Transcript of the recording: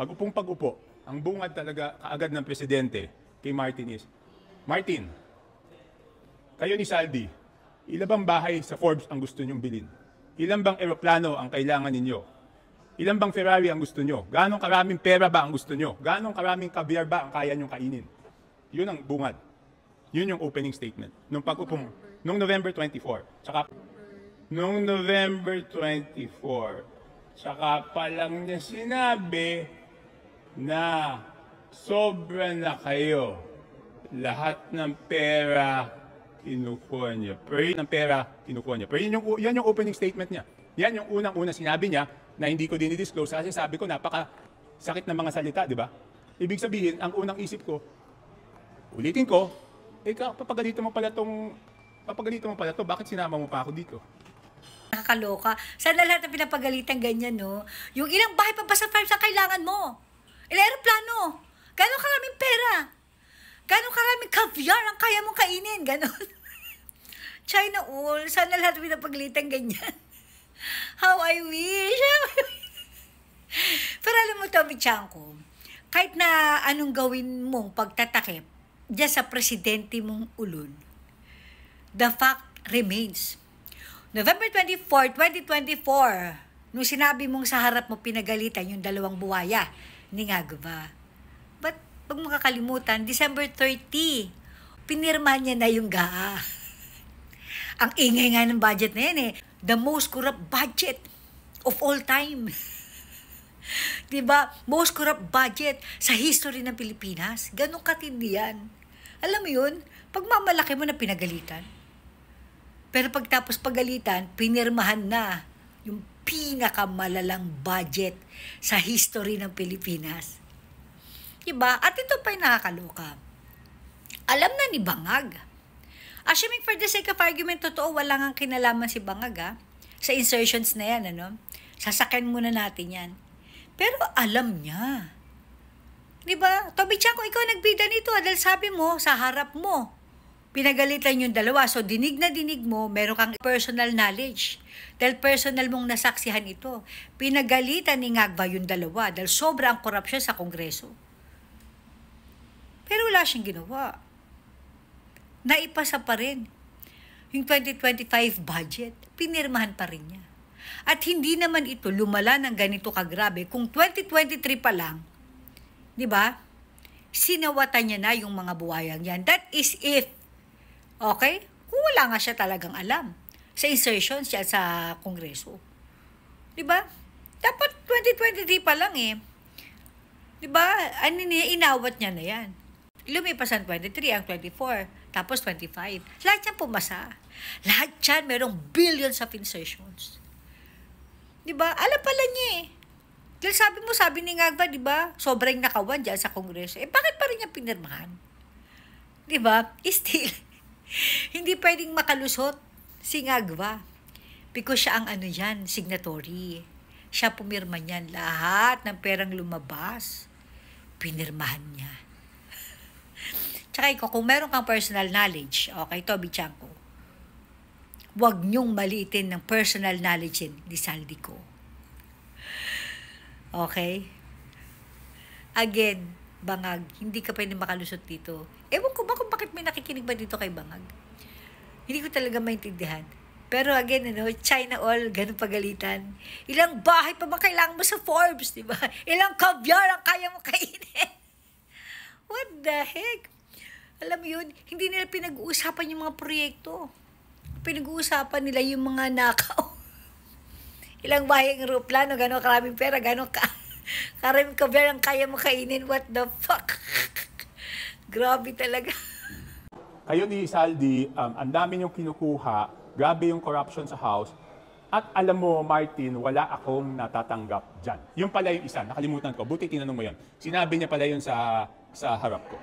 Pag-upong-pag-upo, ang bungad talaga kaagad ng presidente kay Martin is, Martin, kayo ni Saldi, ilan bang bahay sa Forbes ang gusto nyong bilhin? Ilan bang eroplano ang kailangan ninyo? Ilan bang Ferrari ang gusto nyo? Ganong karaming pera ba ang gusto nyo? Ganong karaming caviar ba ang kaya nyong kainin? Yun ang bungad. Yun yung opening statement. Nung pag-upong, nung November 24. Tsaka, nung November 24, tsaka pa lang niya sinabi na sobra na kayo. Lahat ng pera, kinukuha niya. Pero ng pera, kinukuha niya. Pero yan yung opening statement niya. Yan yung unang-una sinabi niya na hindi ko dinidisclose. Kasi sabi ko, napaka-sakit ng mga salita, di ba? Ibig sabihin, ang unang isip ko, ulitin ko, papagalitan mo pala to, bakit sinama mo pa ako dito? Nakakaloka. Sana lahat ng pinapagalitan ganyan, no? Yung ilang bahay pa ba sa farm sa kailangan mo? Ilang aeroplano? Gano'ng karaming pera? Gano'ng karaming caviar ang kaya mong kainin? Ganon. China all. Sana lahat ng pinapagalitan ganyan. How I wish. Pero alam mo, Tommy Chanko, kahit na anong gawin mong pagtatakip diyan sa presidente mong ulol, the fact remains. November 24, 2024, nung sinabi mong sa harap mo pinagalitan yung dalawang buwaya ni Ngagva. But pag makakalimutan, December 30, pinirma niya na yung GAA. Ang ingay nga ng budget na yan eh. The most corrupt budget of all time. Diba? Most corrupt budget sa history ng Pilipinas. Ganong katindi yan. Alam mo yun? Pagmamalaki mo na pinagalitan. Pero pagtapos pagalitan, pinirmahan na yung pinakamalalang budget sa history ng Pilipinas. Diba? At ito pa yung nakakaloka. Alam na ni Bangag. Assuming for the sake of argument, totoo, wala nga kinalaman si Bangag sa insertions na yan, ano? Sasakyan muna natin yan. Pero alam niya. Diba? Toby Chanko, ikaw nagbida nito dahil sabi mo, sa harap mo, pinagalitan yung dalawa. So, dinig na dinig mo, meron kang personal knowledge. Dahil personal mong nasaksihan ito. Pinagalitan ni Ngagva yung dalawa dahil sobra ang korupsyon sa Kongreso. Pero wala siyang ginawa. Naipasa pa rin. Yung 2025 budget, pinirmahan pa rin niya. At hindi naman ito lumala ng ganito kagrabe kung 2023 pa lang, di ba? Sinawatan niya na yung mga buwayang yan. That is if, okay? Kung wala nga siya talagang alam sa insertions siya sa Kongreso. Di ba? Dapat 2023 pa lang eh. Di ba? Inawat niya na yan. Lumipas ang 23, ang 24, tapos 25. Lahat yan pumasa. Lahat yan, merong billions of insertions. Diba? Alam pala niya eh. Dahil sabi ni Ngagva, diba? Sobrang nakawan dyan sa Kongreso. Eh, bakit pa rin niya pinirmahan? Diba? Still, hindi pwedeng makalusot si Ngagva. Because siya ang signatory. Siya pumirma niyan. Lahat ng perang lumabas, pinirmahan niya. Tsaka ikaw, kung meron kang personal knowledge, okay, Toby Chanko, huwag niyong maliitin ng personal knowledge ni Saldi ko. Okay? Again, Bangag, hindi ka pwede makalusot dito. Ewan ko ba kung bakit may nakikinig ba dito kay Bangag? Hindi ko talaga maintindihan. Pero again, China all, ganun pagalitan. Ilang bahay pa ba kailangan mo sa Forbes, di ba? Ilang caviar ang kaya mo kainin. What the heck? Alam mo yun, hindi nila pinag-uusapan yung mga proyekto. Pinag-uusapan nila yung mga nakaw. Ilang bahay ang aeroplano, gano'ng karaming pera, gano'ng karaming caviar ang kaya mo kainin. What the fuck? Grabe talaga. Kayo ni Saldi, ang dami niyong kinukuha, grabe yung corruption sa House, at alam mo, Martin, wala akong natatanggap dyan. Yung pala yung isa, nakalimutan ko, buti tinanong mo yan. Sinabi niya pala yun sa harap ko.